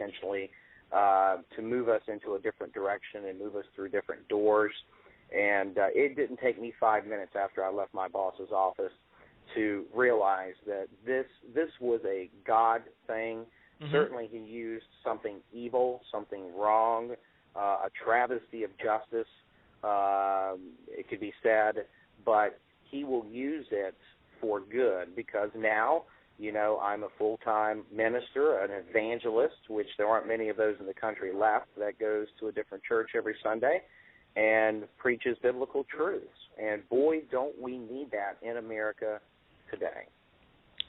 intentionally to move us into a different direction and move us through different doors. And it didn't take me 5 minutes after I left my boss's office to realize that this was a God thing. Mm-hmm. Certainly he used something evil, something wrong, a travesty of justice, it could be said, but he will use it for good, because now, I'm a full-time minister, an evangelist, which there aren't many of those in the country left, that goes to a different church every Sunday and preaches biblical truths. And boy, don't we need that in America today.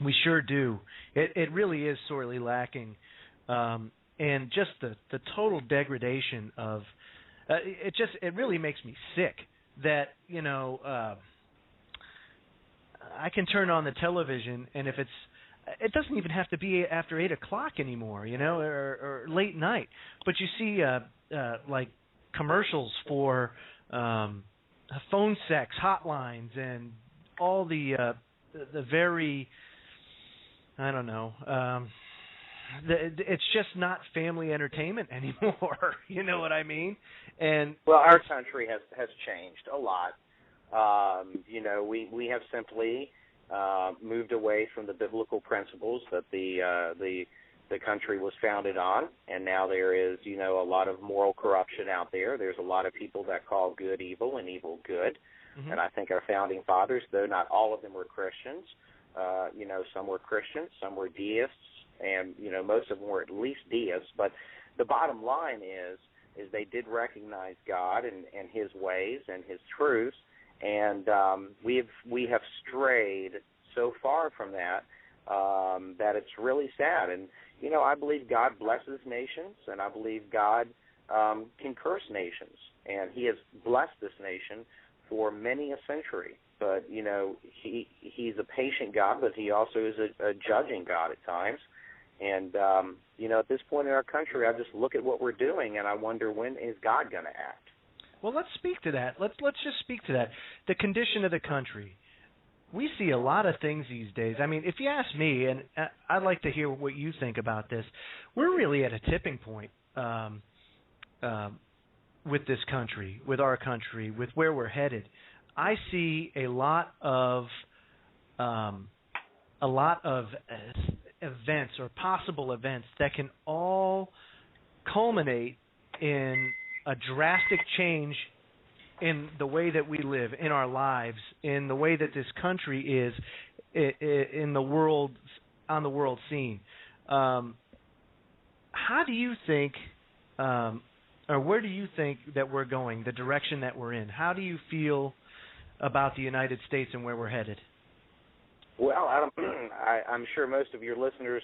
We sure do. It really is sorely lacking. And just the total degradation of it really makes me sick that, I can turn on the television, and if it doesn't even have to be after 8 o'clock anymore, or late night. But you see like commercials for phone sex hotlines and all the very, I don't know, it's just not family entertainment anymore. You know what I mean? And well, our country has changed a lot. We have simply moved away from the biblical principles that the country was founded on, and now there is, a lot of moral corruption out there. There's a lot of people that call good evil and evil good. Mm-hmm. And I think our founding fathers, though not all of them were Christians, some were Christians, some were deists, and, most of them were at least deists. But the bottom line is they did recognize God and his ways and his truths, and we have strayed so far from that that it's really sad. And, I believe God blesses nations, and I believe God can curse nations. And he has blessed this nation for many a century. But, he's a patient God, but he also is a judging God at times. And, at this point in our country, I just look at what we're doing, and I wonder, when is God going to act? Well, let's speak to that. Let's just speak to that. The condition of the country. We see a lot of things these days. I mean, if you ask me, and I'd like to hear what you think about this, we're really at a tipping point with this country, with our country, with where we're headed. I see a lot of events or possible events that can all culminate in a drastic change in the way that we live, in our lives, in the way that this country is in the world, on the world scene. How do you think, or where do you think that we're going, the direction that we're in? How do you feel about the United States and where we're headed? Well, I'm sure most of your listeners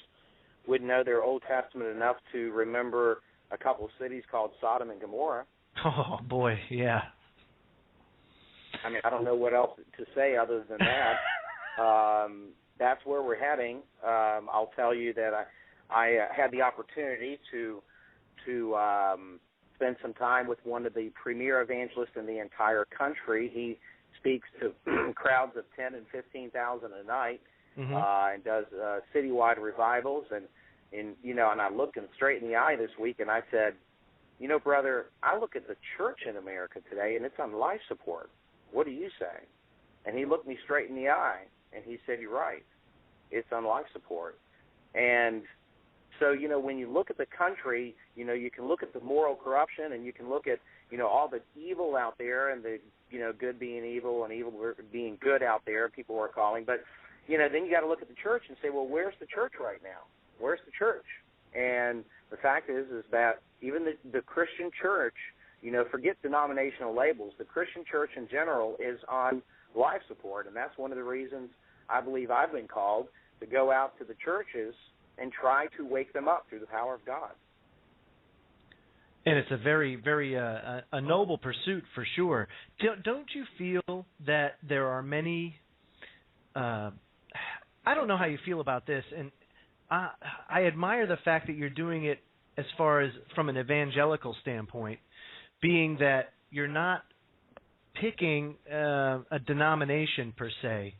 would know their Old Testament enough to remember a couple of cities called Sodom and Gomorrah. Oh, boy, yeah. I mean, I don't know what else to say other than that. That's where we're heading. I'll tell you that I had the opportunity to spend some time with one of the premier evangelists in the entire country. He speaks to crowds of 10 and 15,000 a night, mm-hmm. And does citywide revivals. And I looked him straight in the eye this week, and I said, brother, I look at the church in America today, and it's on life support. What do you say? And he looked me straight in the eye, and he said, you're right. It's on life support. And so, when you look at the country, you can look at the moral corruption, and you can look at, all the evil out there, and the, good being evil and evil being good out there, people are calling. But, then you got to look at the church and say, well, where's the church right now? Where's the church? And the fact is that even the Christian church, forget denominational labels, the Christian church in general is on life support, and that's one of the reasons I believe I've been called to go out to the churches and try to wake them up through the power of God. And it's a very, very a noble pursuit for sure. Don't you feel that there are many, I don't know how you feel about this, and I admire the fact that you're doing it as far as from an evangelical standpoint, being that you're not picking a denomination per se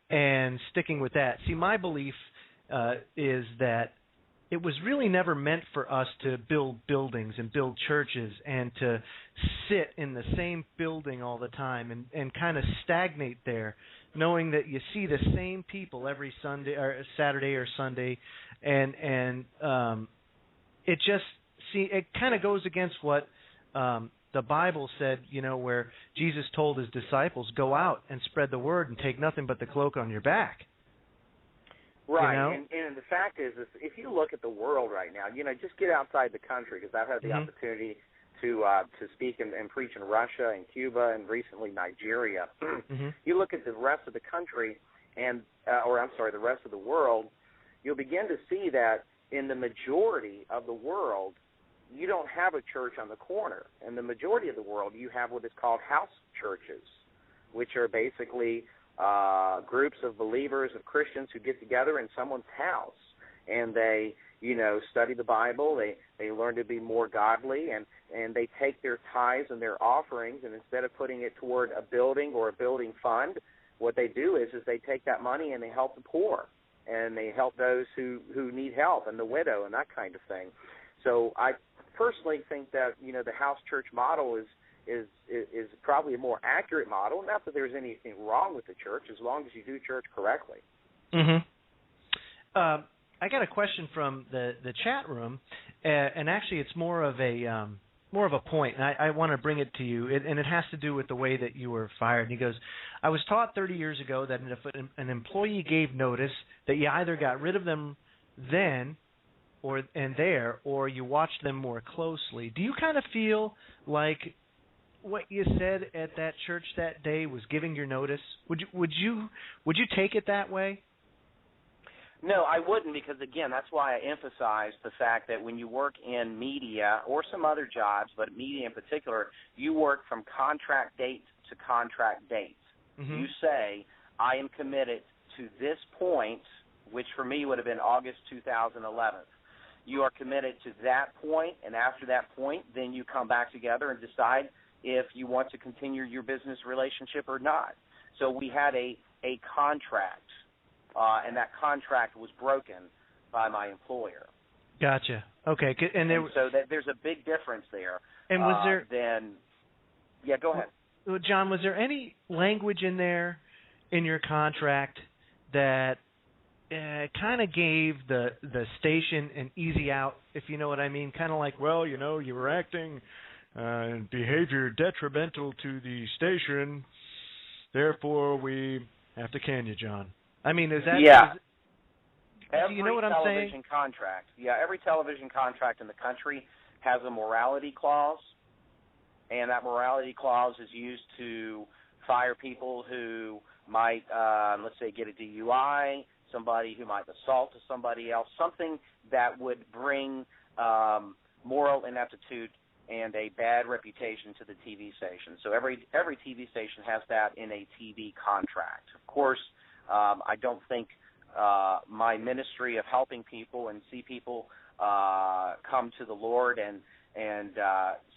and sticking with that. See, my belief is that it was really never meant for us to build buildings and build churches and to sit in the same building all the time and kind of stagnate there, knowing that you see the same people every Sunday or Saturday or Sunday, and it just it kind of goes against what the Bible said, where Jesus told his disciples, go out and spread the word and take nothing but the cloak on your back. Right, and the fact is if you look at the world right now, just get outside the country, because I've had the opportunity to speak and preach in Russia and Cuba and recently Nigeria. You look at the rest of the country the rest of the world, you'll begin to see that in the majority of the world, you don't have a church on the corner. In the majority of the world, you have what is called house churches, which are basically groups of believers, of Christians who get together in someone's house, and they, study the Bible, they learn to be more godly, and they take their tithes and their offerings, and instead of putting it toward a building or a building fund, what they do is they take that money and they help the poor, and they help those who need help, and the widow, and that kind of thing. So I personally think that, the house church model is probably a more accurate model. Not that there's anything wrong with the church, as long as you do church correctly. I got a question from the chat room, and actually it's more of a point, and I want to bring it to you, and it has to do with the way that you were fired. And he goes, I was taught 30 years ago that if an employee gave notice, that you either got rid of them then or you watched them more closely. Do you kind of feel like what you said at that church that day was giving your notice? Would you take it that way? No, I wouldn't, because, again, that's why I emphasized the fact that when you work in media or some other jobs, but media in particular, you work from contract date to contract date. You say, I am committed to this point, which for me would have been August 2011. You are committed to that point, and after that point, then you come back together and decide if you want to continue your business relationship or not. So we had a contract, and that contract was broken by my employer. Gotcha. Okay. So there's a big difference there. And was there? Yeah, go ahead. Well, John, was there any language in there in your contract that kind of gave the station an easy out, if you know what I mean? Kind of like, well, you were acting behavior detrimental to the station, therefore we have to can you, John. I mean, is that... Yeah. You know what I'm saying? Every television contract in the country has a morality clause, and that morality clause is used to fire people who might, let's say, get a DUI, somebody who might assault somebody else, something that would bring moral ineptitude and a bad reputation to the TV station. So every TV station has that in a TV contract. Of course, I don't think my ministry of helping people and see people come to the Lord and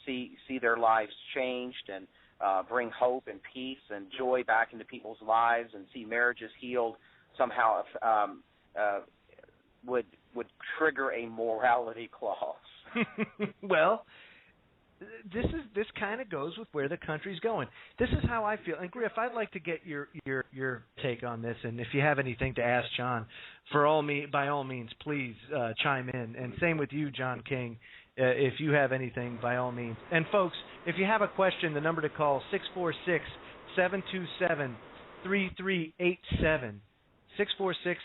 see their lives changed and bring hope and peace and joy back into people's lives and see marriages healed somehow would trigger a morality clause. Well, this kind of goes with where the country's going. This is how I feel. And Griff, I'd like to get your take on this, and if you have anything to ask John, by all means, please chime in. And same with you, John King. If you have anything, by all means. And folks, if you have a question, the number to call 646-727-3387.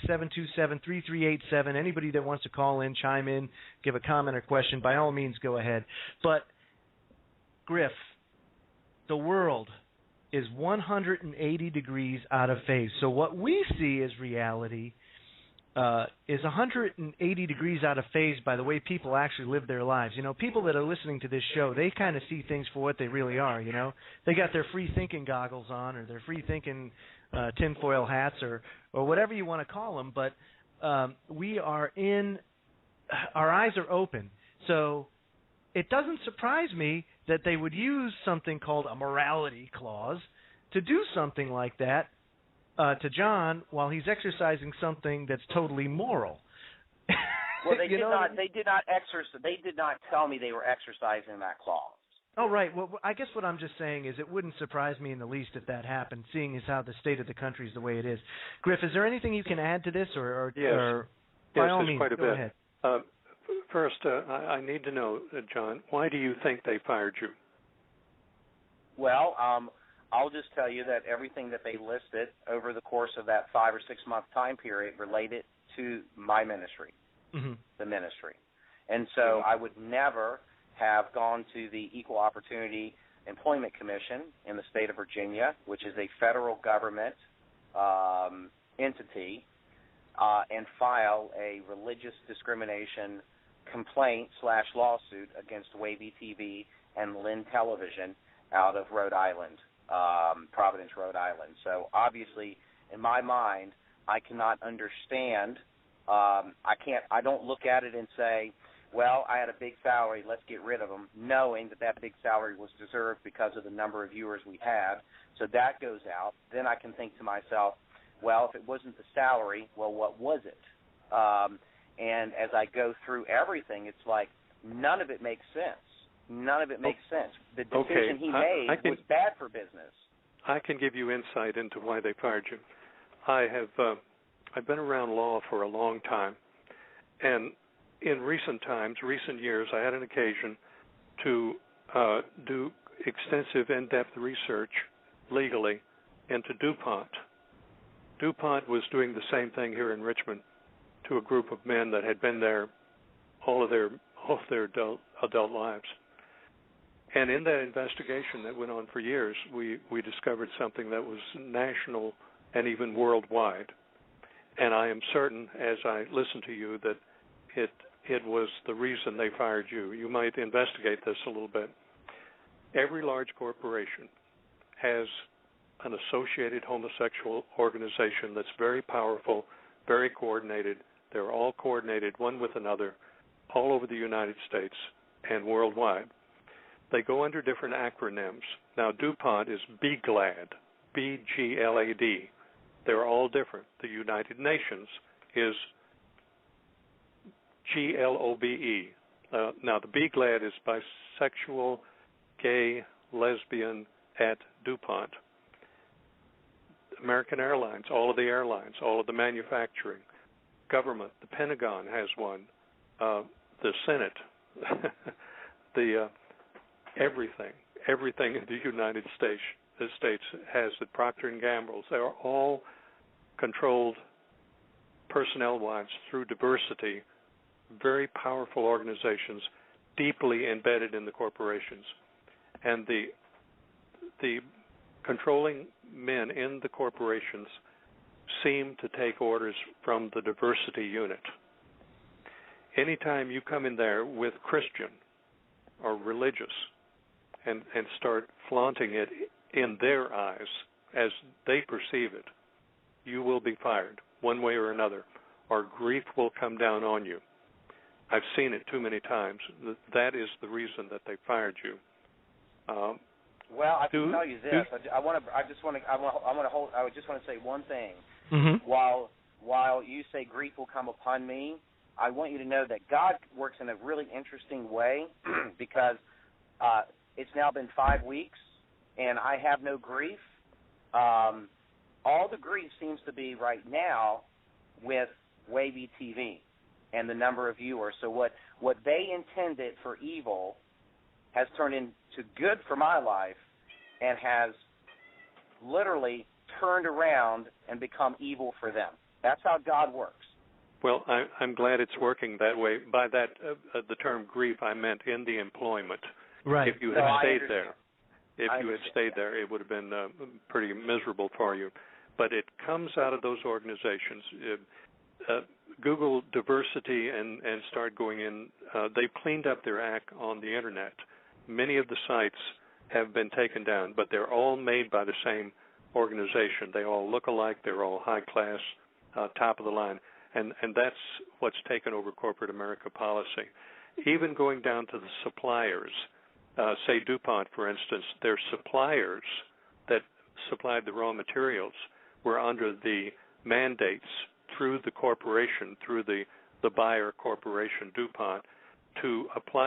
646-727-3387. Anybody that wants to call in, chime in, give a comment or question, by all means, go ahead. But Griff, the world is 180 degrees out of phase. So what we see as reality is 180 degrees out of phase by the way people actually live their lives. People that are listening to this show, they kind of see things for what they really are, They got their free thinking goggles on, or their free thinking tinfoil hats, or whatever you want to call them, but our eyes are open. So it doesn't surprise me that they would use something called a morality clause to do something like that to John while he's exercising something that's totally moral. Well, they did not. They did not exercise. They did not tell me they were exercising that clause. Oh, right. Well, I guess what I'm just saying is it wouldn't surprise me in the least if that happened, seeing as how the state of the country is the way it is. Griff, is there anything you can add to this, or yes, by all means, quite a go bit. ahead. First, I need to know, John, why do you think they fired you? Well, I'll just tell you that everything that they listed over the course of that 5 or 6 month time period related to my ministry, the ministry. And so I would never have gone to the Equal Opportunity Employment Commission in the state of Virginia, which is a federal government entity, and file a religious discrimination complaint / lawsuit against Wavy TV and Lynn Television out of Rhode Island, Providence, Rhode Island. So obviously, in my mind, I cannot understand. I don't look at it and say, well, I had a big salary, let's get rid of them, knowing that that big salary was deserved because of the number of viewers we had. So that goes out. Then I can think to myself, well, if it wasn't the salary, well, what was it? And as I go through everything, it's like none of it makes sense. None of it makes sense. The decision he made was bad for business. I can give you insight into why they fired you. I've been around law for a long time, and in recent years, I had an occasion to do extensive, in-depth research legally into DuPont. DuPont was doing the same thing here in Richmond to a group of men that had been there all of their adult lives. And in that investigation that went on for years, we discovered something that was national and even worldwide. And I am certain, as I listen to you, that it was the reason they fired you. You might investigate this a little bit. Every large corporation has an associated homosexual organization that's very powerful, very coordinated. They're all coordinated one with another all over the United States and worldwide. They go under different acronyms. Now, DuPont is BGLAD, B-G-L-A-D. They're all different. The United Nations is G-L-O-B-E. Now, the BGLAD is bisexual, gay, lesbian at DuPont. American Airlines, all of the airlines, all of the manufacturing, government, the Pentagon has one, the Senate, everything in the United States has it. Procter & Gamble's. They are all controlled personnel-wise through diversity, very powerful organizations, deeply embedded in the corporations. And the controlling men in the corporations seem to take orders from the diversity unit. Anytime you come in there with Christian or religious and start flaunting it in their eyes as they perceive it, you will be fired one way or another, or grief will come down on you. I've seen it too many times. That is the reason that they fired you. Well, I can tell you this. I just want to say one thing. Mm-hmm. While you say grief will come upon me, I want you to know that God works in a really interesting way because it's now been 5 weeks and I have no grief. All the grief seems to be right now with Wavy TV and the number of viewers. So what they intended for evil has turned into good for my life and has literally turned around and become evil for them. That's how God works. Well, I'm glad it's working that way. By that, the term grief, I meant in the employment. Right. If you had stayed there, it would have been pretty miserable for you. But it comes out of those organizations. Google diversity and start going in. They've cleaned up their act on the Internet. Many of the sites have been taken down, but they're all made by the same organization. They all look alike. They're all high class, top of the line. And that's what's taken over corporate America policy. Even going down to the suppliers, say DuPont, for instance, their suppliers that supplied the raw materials were under the mandates through the corporation, through the the buyer corporation DuPont to apply